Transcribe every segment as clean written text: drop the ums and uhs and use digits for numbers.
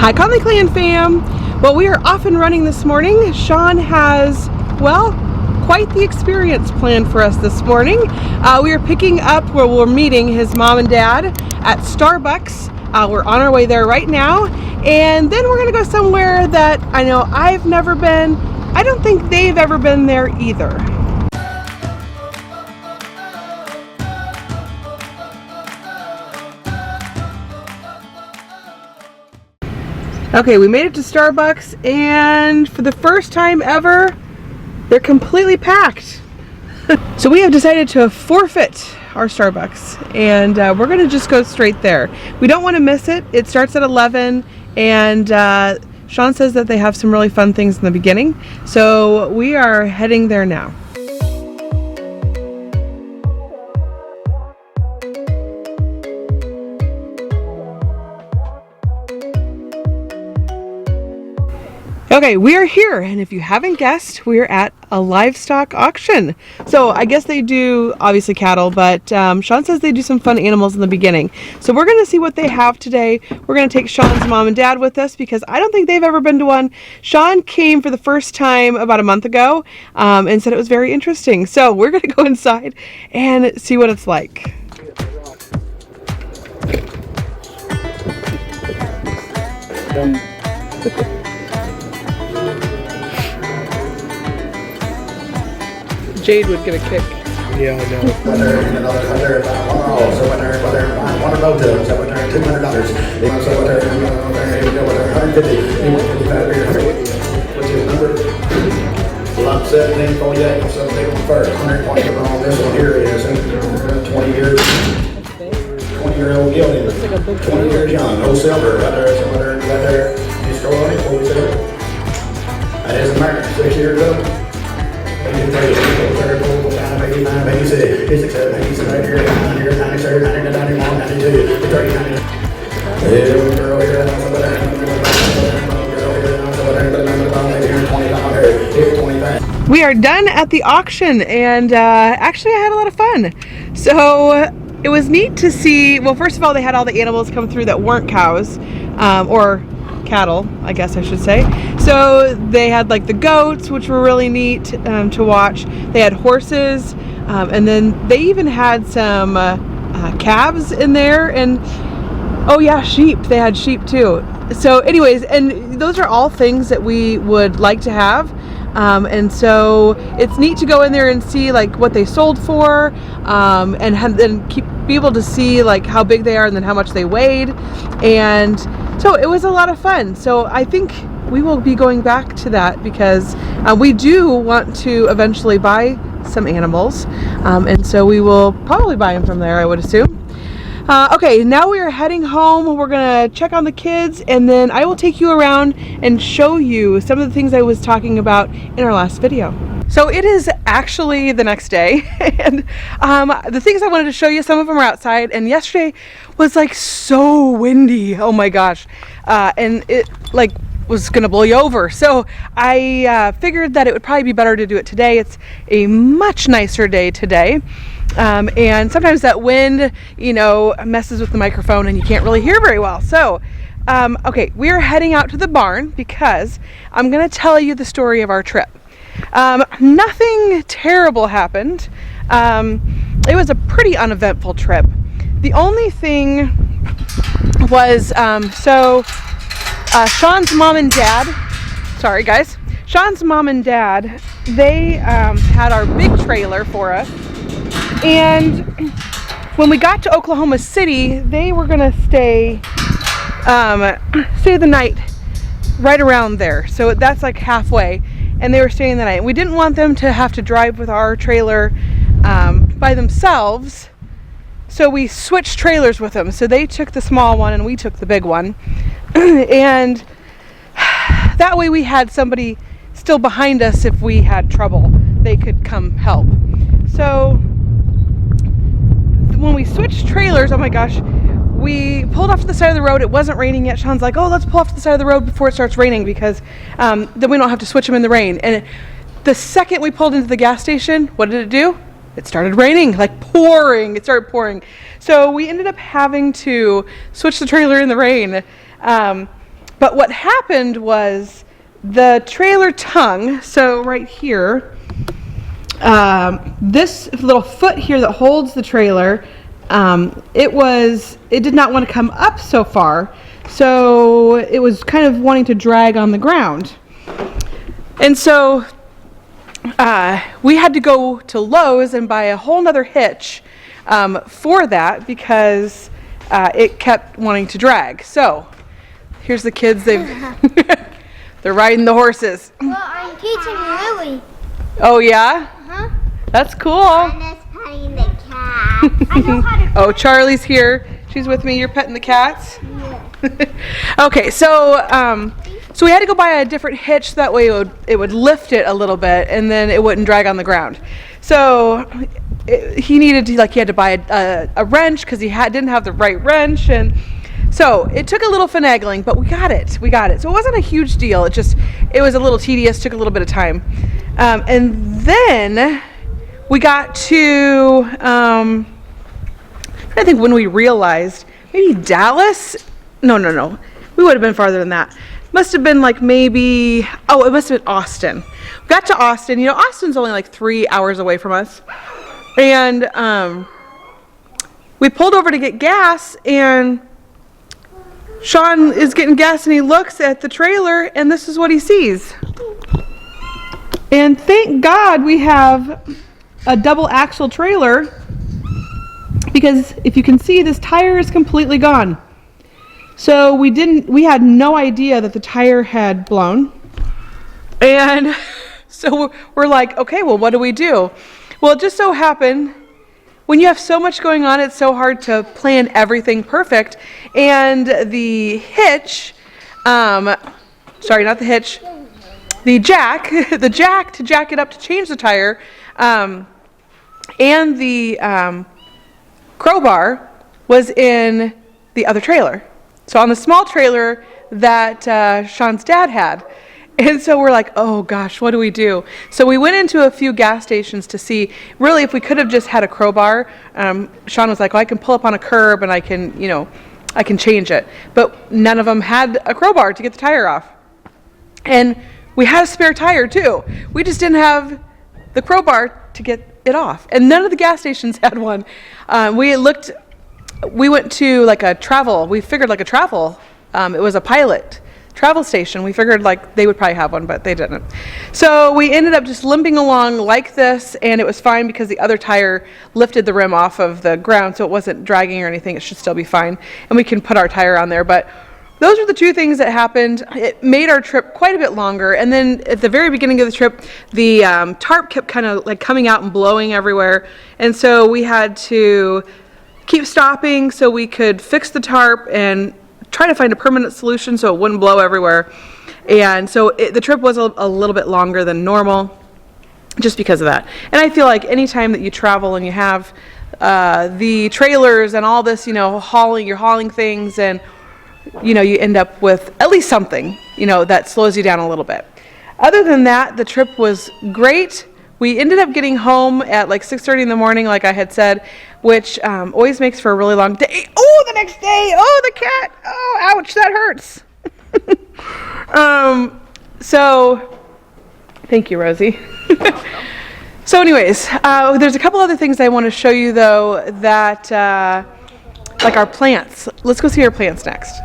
Hi theconnleyclan fam! Well, we are off and running this morning. Shaun has, well, quite the experience planned for us this morning. We are picking up where we're meeting his mom and dad at Starbucks. We're on our way there right now, and then we're gonna go somewhere that I know I've never been. I don't think they've ever been there either. Okay, we made it to Starbucks, and for the first time ever, they're completely packed. So we have decided to forfeit our Starbucks, and we're gonna just go straight there. We don't want to miss it. It starts at 11, and Shaun says that they have some really fun things in the beginning. So we are heading there now. Okay, we are here, and if you haven't guessed, we are at a livestock auction. So I guess they do obviously cattle, but Shaun says they do some fun animals in the beginning. So we're gonna see what they have today. We're gonna take Shaun's mom and dad with us because I don't think they've ever been to one. Shaun came for the first time about a month ago and said it was very interesting. So we're gonna go inside and see what it's like. Jade would get a kick. Yeah, I know. Whether $100, so whether one of those, so whether $200, so whether $150, which is number lot 1748, so they went first. 120 on this one here is 20 years, 20-year-old gilding, 20 years young, no silver, whether you store on it, 47. That is American, 6 years old. We are done at the auction, and actually I had a lot of fun. So it was neat to see, well, first of all, they had all the animals come through that weren't cows, or cattle, I guess I should say. So they had like the goats, which were really neat to watch. They had horses, and then they even had some calves in there, and oh yeah, sheep. They had sheep too. So anyways, and those are all things that we would like to have. And so it's neat to go in there and see like what they sold for, and then be able to see like how big they are and then how much they weighed. And so it was a lot of fun. So I think we will be going back to that because we do want to eventually buy some animals, and so we will probably buy them from there, I would assume. Okay, now we are heading home. We're gonna check on the kids, and then I will take you around and show you some of the things I was talking about in our last video. So it is actually the next day, and the things I wanted to show you, some of them are outside, and yesterday was like so windy, oh my gosh, and it like was gonna blow you over. So I figured that it would probably be better to do it today. It's a much nicer day today. And sometimes that wind, you know, messes with the microphone and you can't really hear very well. So, okay, we are heading out to the barn because I'm going to tell you the story of our trip. Nothing terrible happened. It was a pretty uneventful trip. The only thing was, Shaun's mom and dad, sorry guys, Shaun's mom and dad, they had our big trailer for us. And when we got to Oklahoma City, they were gonna stay the night right around there. So that's like halfway, and they were staying the night. We didn't want them to have to drive with our trailer by themselves, so we switched trailers with them. So they took the small one and we took the big one, and that way we had somebody still behind us if we had trouble. They could come help. So when we switched trailers, oh my gosh, we pulled off to the side of the road. It wasn't raining yet. Shaun's like, oh, let's pull off to the side of the road before it starts raining because then we don't have to switch them in the rain. And the second we pulled into the gas station, what did it do? It started raining, like pouring. It started pouring. So we ended up having to switch the trailer in the rain. But But what happened was the trailer tongue, so right here, this little foot here that holds the trailer, it did not want to come up so far, so it was kind of wanting to drag on the ground. And so we had to go to Lowe's and buy a whole nother hitch for that, because it kept wanting to drag. So here's the kids. They're riding the horses. Well, I'm teaching Lily. Oh yeah? Uh-huh. That's cool. I'm just petting the cat. I know how to. Oh, Charlie's here. She's with me. You're petting the cats? Yeah. Okay, so so we had to go buy a different hitch, that way it would lift it a little bit and then it wouldn't drag on the ground. So he had to buy a wrench, because he didn't have the right wrench, and so it took a little finagling, but we got it. So it wasn't a huge deal. It was a little tedious, took a little bit of time. And then we got to, I think when we realized, maybe Dallas? No. We would have been farther than that. Must have been like maybe, it must have been Austin. We got to Austin. You know, Austin's only like 3 hours away from us. And we pulled over to get gas, and Shaun is getting gas, and he looks at the trailer, and this is what he sees. And thank God we have a double axle trailer, because if you can see, this tire is completely gone. So we had no idea that the tire had blown. And so we're like, okay, well, what do we do? Well, it just so happened, when you have so much going on, it's so hard to plan everything perfect. And the hitch, sorry, not the hitch, the jack to jack it up to change the tire, and the crowbar was in the other trailer. So on the small trailer that Shaun's dad had. And so we're like, oh gosh, what do we do? So we went into a few gas stations to see really if we could have just had a crowbar. Shaun was like, well, I can pull up on a curb and I can change it. But none of them had a crowbar to get the tire off. And we had a spare tire too. We just didn't have the crowbar to get it off. And none of the gas stations had one. We went to we figured like a travel, it was a Pilot travel station. We figured like they would probably have one, but they didn't. So we ended up just limping along like this, and it was fine because the other tire lifted the rim off of the ground, so it wasn't dragging or anything. It should still be fine, and we can put our tire on there. But those were the two things that happened. It made our trip quite a bit longer, and then at the very beginning of the trip, the tarp kept kind of like coming out and blowing everywhere, and so we had to keep stopping so we could fix the tarp and try to find a permanent solution so it wouldn't blow everywhere. And so the trip was a little bit longer than normal just because of that. And I feel like anytime that you travel and you have the trailers and all this, you're hauling things, and you end up with at least something, that slows you down a little bit. Other than that, the trip was great. We ended up getting home at like 6:30 in the morning, like I had said, which always makes for a really long day. Oh, the next day! Oh, the cat! Oh, ouch, that hurts. So, thank you, Rosie. So anyways, there's a couple other things I want to show you, though, that, like our plants. Let's go see our plants next.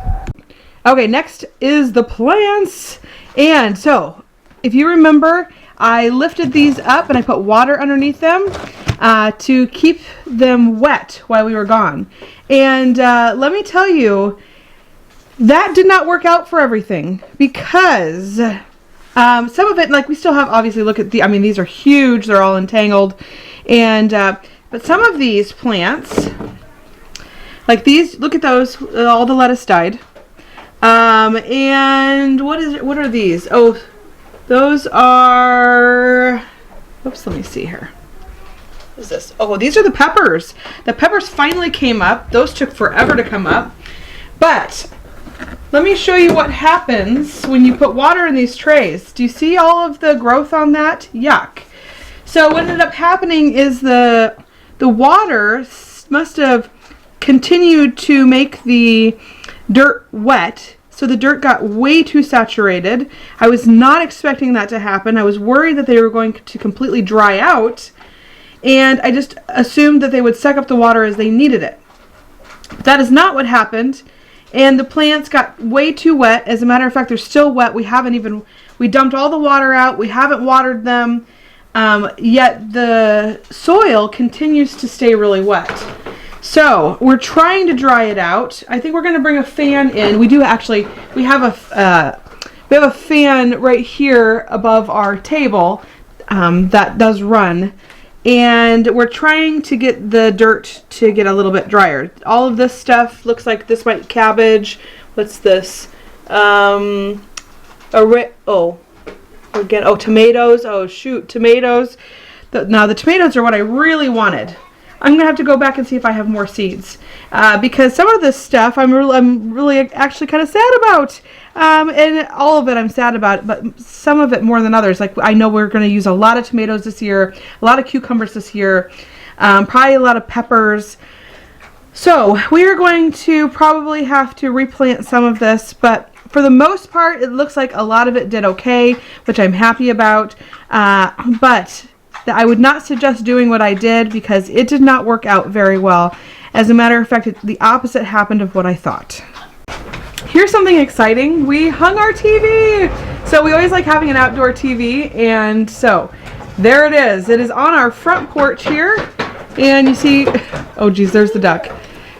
Okay, next is the plants. And so, if you remember, I lifted these up and I put water underneath them to keep them wet while we were gone. And let me tell you, that did not work out for everything, because some of it, like we still have, obviously, look at these are huge, they're all entangled. And but some of these plants, like these, look at those, all the lettuce died. And what are these? Oh, those are, oops, let me see here. What is this? Oh, these are the peppers. The peppers finally came up. Those took forever to come up. But let me show you what happens when you put water in these trays. Do you see all of the growth on that? Yuck. So what ended up happening is the water must have continued to make the dirt wet. so the dirt got way too saturated. I was not expecting that to happen. I was worried that they were going to completely dry out, and I just assumed that they would suck up the water as they needed it. But that is not what happened, and the plants got way too wet. As a matter of fact, they're still wet. We dumped all the water out. We haven't watered them, yet the soil continues to stay really wet. So we're trying to dry it out. I think we're going to bring a fan in. We have a fan right here above our table that does run, and we're trying to get the dirt to get a little bit drier. All of this stuff looks like this might be cabbage. What's this? Tomatoes. Oh shoot, tomatoes. Now the tomatoes are what I really wanted. I'm gonna have to go back and see if I have more seeds, because some of this stuff I'm really actually kind of sad about, and all of it I'm sad about, but some of it more than others. Like, I know we're gonna use a lot of tomatoes this year, a lot of cucumbers this year, probably a lot of peppers. So we are going to probably have to replant some of this, but for the most part, it looks like a lot of it did okay, which I'm happy about, but I would not suggest doing what I did because it did not work out very well. As a matter of fact, the opposite happened of what I thought. Here's something exciting. We hung our TV. So we always like having an outdoor TV, and so there it is. It is on our front porch here, and you see, oh geez, there's the duck.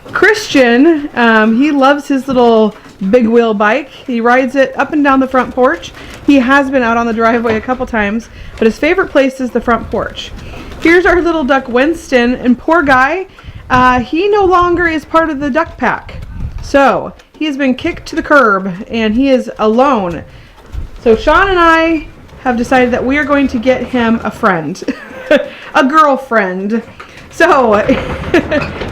Christian, he loves his little big wheel bike. He rides it up and down the front porch. He has been out on the driveway a couple times, but his favorite place is the front porch. Here's our little duck Winston, and poor guy, he no longer is part of the duck pack. So he has been kicked to the curb and he is alone. So Shaun and I have decided that we are going to get him a friend, a girlfriend. So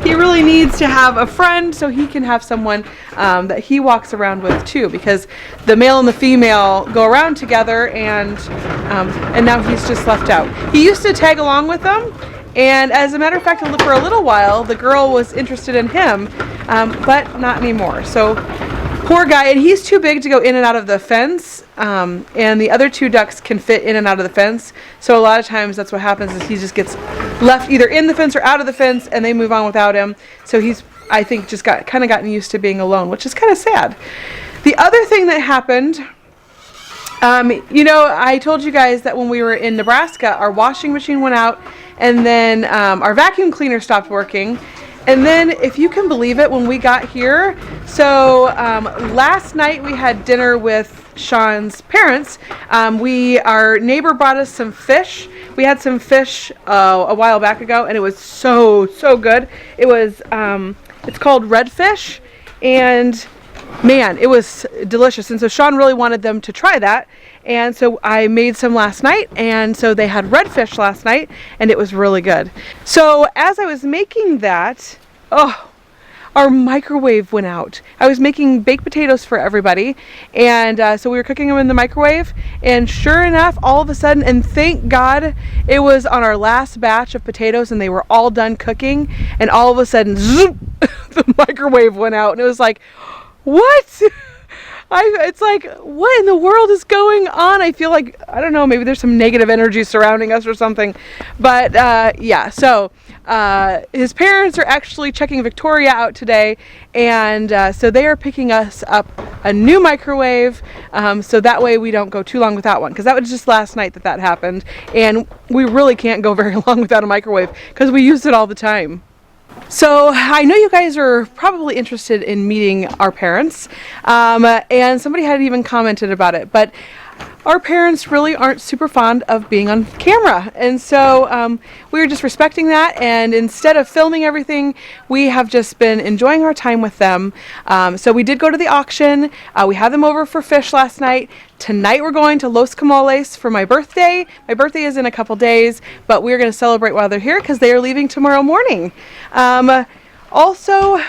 he really needs to have a friend so he can have someone that he walks around with too, because the male and the female go around together, and now he's just left out. He used to tag along with them, and as a matter of fact, for a little while the girl was interested in him, but not anymore. So poor guy, and he's too big to go in and out of the fence, and the other two ducks can fit in and out of the fence. So a lot of times that's what happens, is he just gets left either in the fence or out of the fence, and they move on without him. So he's, I think, just gotten used to being alone, which is kind of sad. The other thing that happened, I told you guys that when we were in Nebraska, our washing machine went out, and then our vacuum cleaner stopped working. And then, if you can believe it, when we got here, so last night we had dinner with Shaun's parents. Our neighbor brought us some fish. We had some fish a while back ago, and it was so good. It was, it's called redfish, and man, it was delicious. And so Shaun really wanted them to try that. And so I made some last night, and so they had redfish last night, and it was really good. So as I was making that, our microwave went out. I was making baked potatoes for everybody, and so we were cooking them in the microwave, and sure enough, all of a sudden, and thank God it was on our last batch of potatoes and they were all done cooking, and all of a sudden, zoop, the microwave went out, and it was like, what? It's like, what in the world is going on? I feel like, I don't know, maybe there's some negative energy surrounding us or something. But yeah, so his parents are actually checking Victoria out today, and so they are picking us up a new microwave, so that way we don't go too long without one, because that was just last night that happened, and we really can't go very long without a microwave because we use it all the time. So I know you guys are probably interested in meeting our parents, and somebody had even commented about it, but our parents really aren't super fond of being on camera, and so we were just respecting that, and instead of filming everything, we have just been enjoying our time with them. So we did go to the auction. We had them over for fish last night. Tonight we're going to Los Camoles for my birthday. My birthday is in a couple days, but we're going to celebrate while they're here because they are leaving tomorrow morning. Also,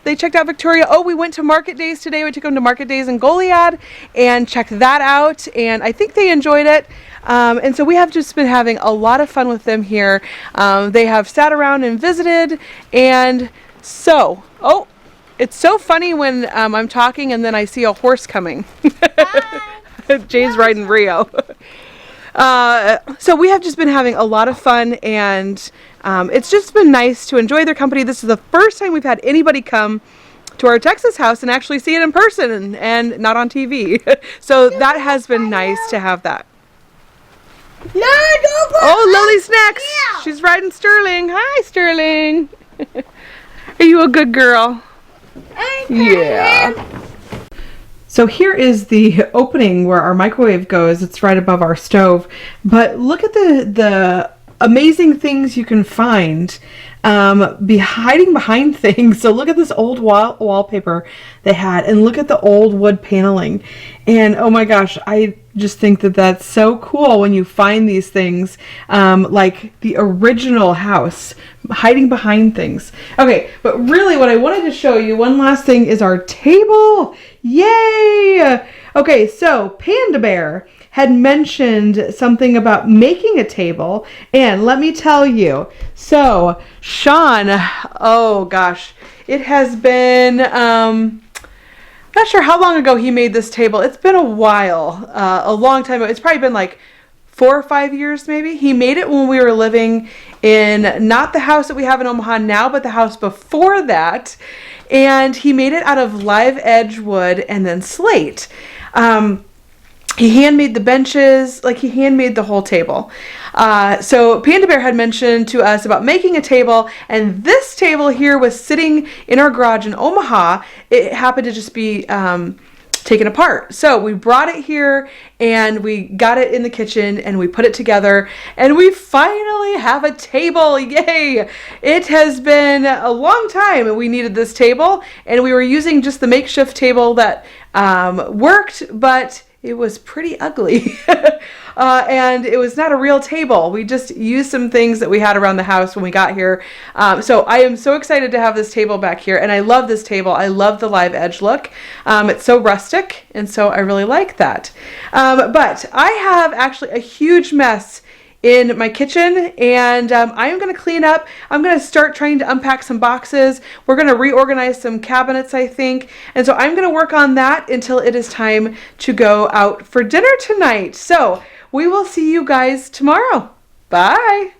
they checked out Victoria. Oh, we went to Market Days today. We took them to Market Days in Goliad and checked that out, and I think they enjoyed it. And so we have just been having a lot of fun with them here. They have sat around and visited, and so, It's so funny when I'm talking and then I see a horse coming. Jay's riding Rio. So we have just been having a lot of fun, and it's just been nice to enjoy their company. This is the first time we've had anybody come to our Texas house and actually see it in person and not on TV. So that has been nice to have that. No, don't go. Oh, Lily's next. She's riding Sterling. Hi, Sterling. Are you a good girl? Yeah. So here is the opening where our microwave goes. It's right above our stove. But look at the amazing things you can find hiding behind things. So look at this old wallpaper they had, and look at the old wood paneling. And oh my gosh, I just think that that's so cool when you find these things, like the original house hiding behind things. Okay, but really what I wanted to show you, one last thing, is our table. Yay! Okay, so Panda Bear had mentioned something about making a table, and let me tell you, so Shaun, oh gosh, it has been, not sure how long ago he made this table. It's been a while, a long time ago. It's probably been like 4 or 5 years maybe. He made it when we were living in not the house that we have in Omaha now, but the house before that. And he made it out of live edge wood and then slate. He handmade the benches, like he handmade the whole table. So Panda Bear had mentioned to us about making a table, and this table here was sitting in our garage in Omaha. It happened to just be taken apart. So we brought it here and we got it in the kitchen and we put it together, and we finally have a table. Yay! It has been a long time and we needed this table, and we were using just the makeshift table that worked, but it was pretty ugly. And it was not a real table. We just used some things that we had around the house when we got here. So I am so excited to have this table back here, and I love this table. I love the live edge look. It's so rustic, and so I really like that. But I have actually a huge mess in my kitchen, and I am going to clean up. I'm going to start trying to unpack some boxes. We're going to reorganize some cabinets, I think. And so I'm going to work on that until it is time to go out for dinner tonight. So we will see you guys tomorrow. Bye.